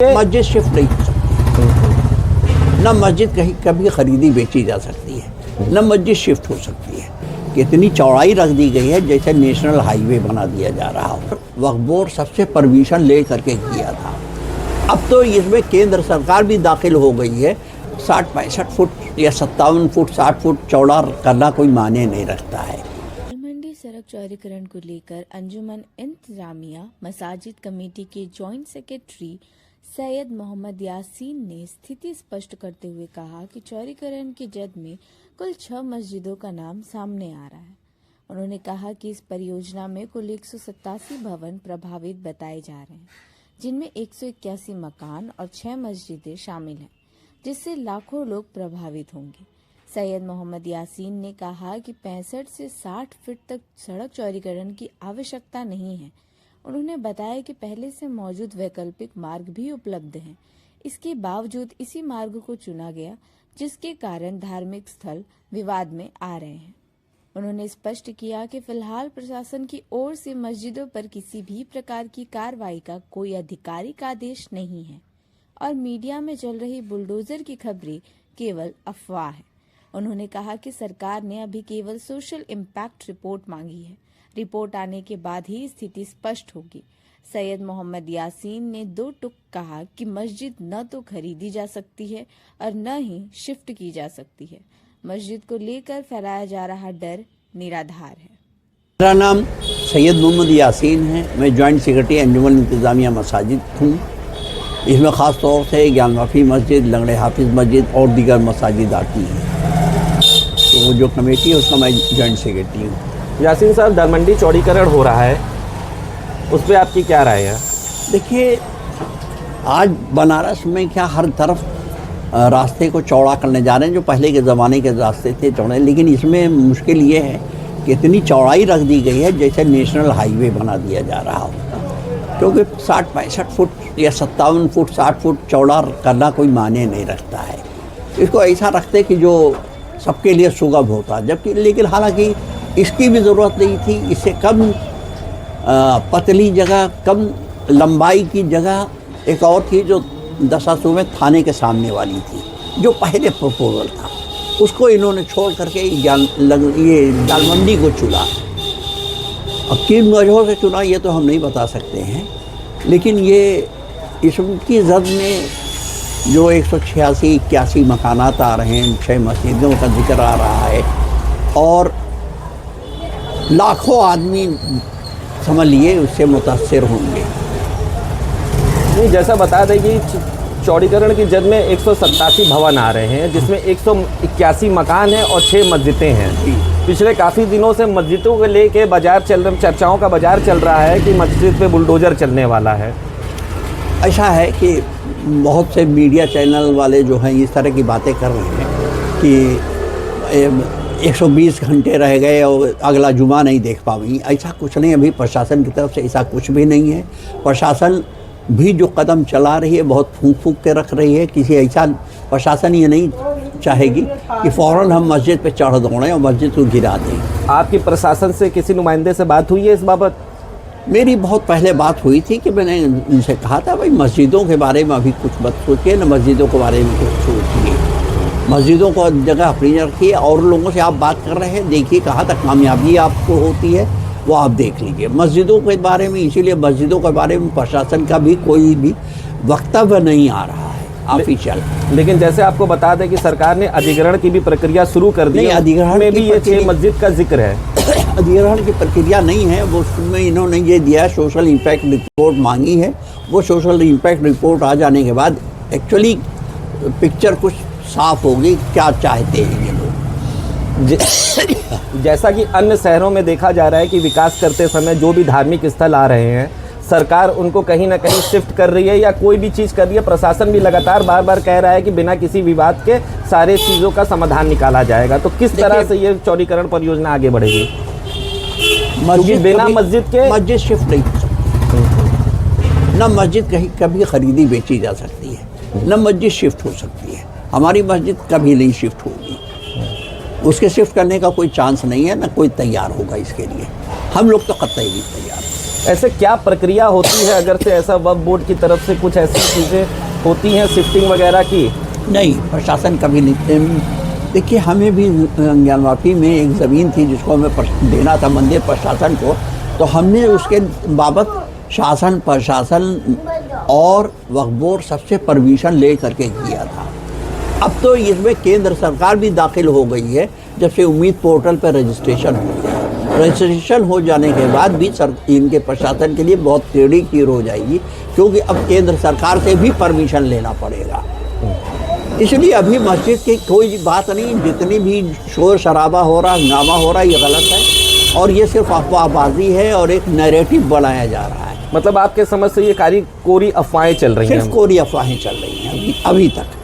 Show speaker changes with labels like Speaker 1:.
Speaker 1: मस्जिद शिफ्ट नहीं हो सकती, न मस्जिद कहीं कभी खरीदी बेची जा सकती है, न मस्जिद शिफ्ट हो सकती है। कितनी चौड़ाई रख दी गई है जैसे नेशनल हाईवे बना दिया जा रहा हो। वक्फ बोर्ड सबसे परमिशन ले करके किया था। अब तो इसमें केंद्र सरकार भी दाखिल हो गई है। 60-65 फुट या 57 फुट 60 फुट चौड़ा करना कोई मायने नहीं रखता है।
Speaker 2: मंडी सड़क चौड़ीकरण को लेकर अंजुमन इंतजामिया मसाजिद कमेटी के जॉइंट सेक्रेटरी सैयद मोहम्मद यासीन ने स्थिति स्पष्ट करते हुए कहा कि चौड़ीकरण की जद में कुल 6 मस्जिदों का नाम सामने आ रहा है। उन्होंने कहा कि इस परियोजना में कुल 187 भवन प्रभावित बताए जा रहे हैं, जिनमें 181 मकान और 6 मस्जिदें शामिल हैं, जिससे लाखों लोग प्रभावित होंगे। सैयद मोहम्मद यासीन ने कहा कि 65 से 60 फीट तक सड़क चौड़ीकरण की आवश्यकता नहीं है। उन्होंने बताया कि पहले से मौजूद वैकल्पिक मार्ग भी उपलब्ध हैं। इसके बावजूद इसी मार्ग को चुना गया, जिसके कारण धार्मिक स्थल विवाद में आ रहे हैं। उन्होंने स्पष्ट किया कि फिलहाल प्रशासन की ओर से मस्जिदों पर किसी भी प्रकार की कार्रवाई का कोई आधिकारिक आदेश नहीं है और मीडिया में चल रही बुलडोजर की खबरें केवल अफवाह है। उन्होंने कहा कि सरकार ने अभी केवल सोशल इम्पैक्ट रिपोर्ट मांगी है। रिपोर्ट आने के बाद ही स्थिति स्पष्ट होगी। सैयद मोहम्मद यासीन ने 2 टुक कहा कि मस्जिद न तो खरीदी जा सकती है और न ही शिफ्ट की जा सकती है। मस्जिद को लेकर फैलाया जा रहा डर निराधार है।
Speaker 1: मेरा नाम सैयद मोहम्मद यासीन है। मैं जॉइंट सेक्रेटरी अंजुमन इंतजामिया मसाजिद हूँ। इसमें ख़ास तौर से ज्ञानवाफी मस्जिद, लंगड़े हाफिज मस्जिद और दीगर मसाजिद आती हैं। तो वो जो कमेटी है उसका मैं जॉइंट सेक्रेटरी हूँ।
Speaker 3: यासीन साहब, दरमंडी चौड़ीकरण हो रहा है, उस पर आपकी क्या राय है?
Speaker 1: देखिए, आज बनारस में क्या हर तरफ रास्ते को चौड़ा करने जा रहे हैं, जो पहले के ज़माने के रास्ते थे चौड़े, लेकिन इसमें मुश्किल ये है कि इतनी चौड़ाई रख दी गई है जैसे नेशनल हाईवे बना दिया जा रहा हो। क्योंकि 60-65 फुट या 57 फुट 60 फुट चौड़ा करना कोई मायने नहीं रखता है। इसको ऐसा रखते कि जो सबके लिए सुगम होता, जबकि लेकिन हालांकि इसकी भी ज़रूरत नहीं थी। इससे कम पतली जगह, कम लंबाई की जगह एक और थी जो दशासू में थाने के सामने वाली थी, जो पहले प्रपोजल था। उसको इन्होंने छोड़ करके ये दालमंडी को चुना। अब किन वजहों से चुना ये तो हम नहीं बता सकते हैं, लेकिन ये इसकी जद में जो 186-81 मकानात आ रहे हैं, 6 मस्जिदों का जिक्र आ रहा है और लाखों आदमी समझ लिए उससे मुतासिर होंगे।
Speaker 3: नहीं, जैसा बता दें कि चौड़ीकरण की जद में 187 भवन आ रहे हैं, जिसमें 181 मकान हैं और 6 मस्जिदें हैं। पिछले काफ़ी दिनों से मस्जिदों को लेके चर्चाओं का बाजार चल रहा है कि मस्जिद पे बुलडोजर चलने वाला है।
Speaker 1: ऐसा है कि बहुत से मीडिया चैनल वाले जो हैं इस तरह की बातें कर रहे हैं कि 120 घंटे रह गए और अगला जुमा नहीं देख पाएंगी। ऐसा कुछ नहीं, अभी प्रशासन की तरफ से ऐसा कुछ भी नहीं है। प्रशासन भी जो कदम चला रही है बहुत फूंक फूंक के रख रही है। किसी ऐसा प्रशासन ये नहीं चाहेगी कि फ़ौरन हम मस्जिद पे चढ़ दौड़ें और मस्जिद को गिरा दें।
Speaker 3: आपकी प्रशासन से किसी नुमाइंदे से बात हुई है इस बाबत?
Speaker 1: मेरी बहुत पहले बात हुई थी कि मैंने उनसे कहा था भाई मस्जिदों के बारे में अभी कुछ मत सोचिए, न मस्जिदों के बारे में कुछ सोचिए। मस्जिदों को जगह अपनी रखिए और लोगों से आप बात कर रहे हैं, देखिए कहाँ तक कामयाबी आपको होती है वो आप देख लीजिए। मस्जिदों के बारे में, इसीलिए मस्जिदों के बारे में प्रशासन का भी कोई भी वक्तव्य नहीं आ रहा है ऑफिशियल।
Speaker 3: लेकिन जैसे आपको बता दें कि सरकार ने अधिग्रहण की भी प्रक्रिया शुरू कर दी है।
Speaker 1: अधिग्रहण
Speaker 3: में भी ये 6 मस्जिद का जिक्र है।
Speaker 1: अधिग्रहण की प्रक्रिया नहीं है, वो उसमें इन्होंने ये दिया सोशल इम्पैक्ट रिपोर्ट मांगी है। वो सोशल इम्पैक्ट रिपोर्ट आ जाने के बाद एक्चुअली पिक्चर कुछ साफ होगी, क्या चाहते हैं ये लोग।
Speaker 3: जैसा कि अन्य शहरों में देखा जा रहा है कि विकास करते समय जो भी धार्मिक स्थल आ रहे हैं, सरकार उनको कहीं ना कहीं शिफ्ट कर रही है या कोई भी चीज़ कर रही है। प्रशासन भी लगातार बार बार कह रहा है कि बिना किसी विवाद के सारे चीज़ों का समाधान निकाला जाएगा। तो किस तरह से ये चौड़ीकरण परियोजना आगे बढ़ेगी? बिना मस्जिद के
Speaker 1: मस्जिद शिफ्ट नहीं हो सकती, न मस्जिद कहीं कभी खरीदी बेची जा सकती है, न मस्जिद शिफ्ट हो सकती है। हमारी मस्जिद कभी नहीं शिफ्ट होगी, उसके शिफ्ट करने का कोई चांस नहीं है, न कोई तैयार होगा इसके लिए। हम लोग तो कतई नहीं तैयार हैं।
Speaker 3: ऐसे क्या प्रक्रिया होती है अगर से ऐसा वक्फ बोर्ड की तरफ से कुछ ऐसी चीज़ें होती हैं शिफ्टिंग वगैरह की?
Speaker 1: नहीं, प्रशासन कभी नहीं। देखिए, हमें भी ज्ञानवापी में एक ज़मीन थी जिसको हमें देना था मंदिर प्रशासन को, तो हमने उसके बाबत शासन प्रशासन और वक्फ बोर्ड सबसे परमिशन ले करके किया था। अब तो इसमें केंद्र सरकार भी दाखिल हो गई है, जब से उम्मीद पोर्टल पर रजिस्ट्रेशन हो गया। रजिस्ट्रेशन हो जाने के बाद भी इनके प्रशासन के लिए बहुत टेढ़ी खीर हो जाएगी, क्योंकि अब केंद्र सरकार से भी परमिशन लेना पड़ेगा। इसलिए अभी मस्जिद की कोई बात नहीं, जितनी भी शोर शराबा हो रहा, हंगामा हो रहा, ये गलत है और ये सिर्फ अफवाहबाजी है और एक नैरेटिव बनाया जा रहा है।
Speaker 3: मतलब आपके समझ से ये कोरी अफवाहें चल रही हैं?
Speaker 1: सिर्फ कोरी अफवाहें चल रही हैं अभी तक।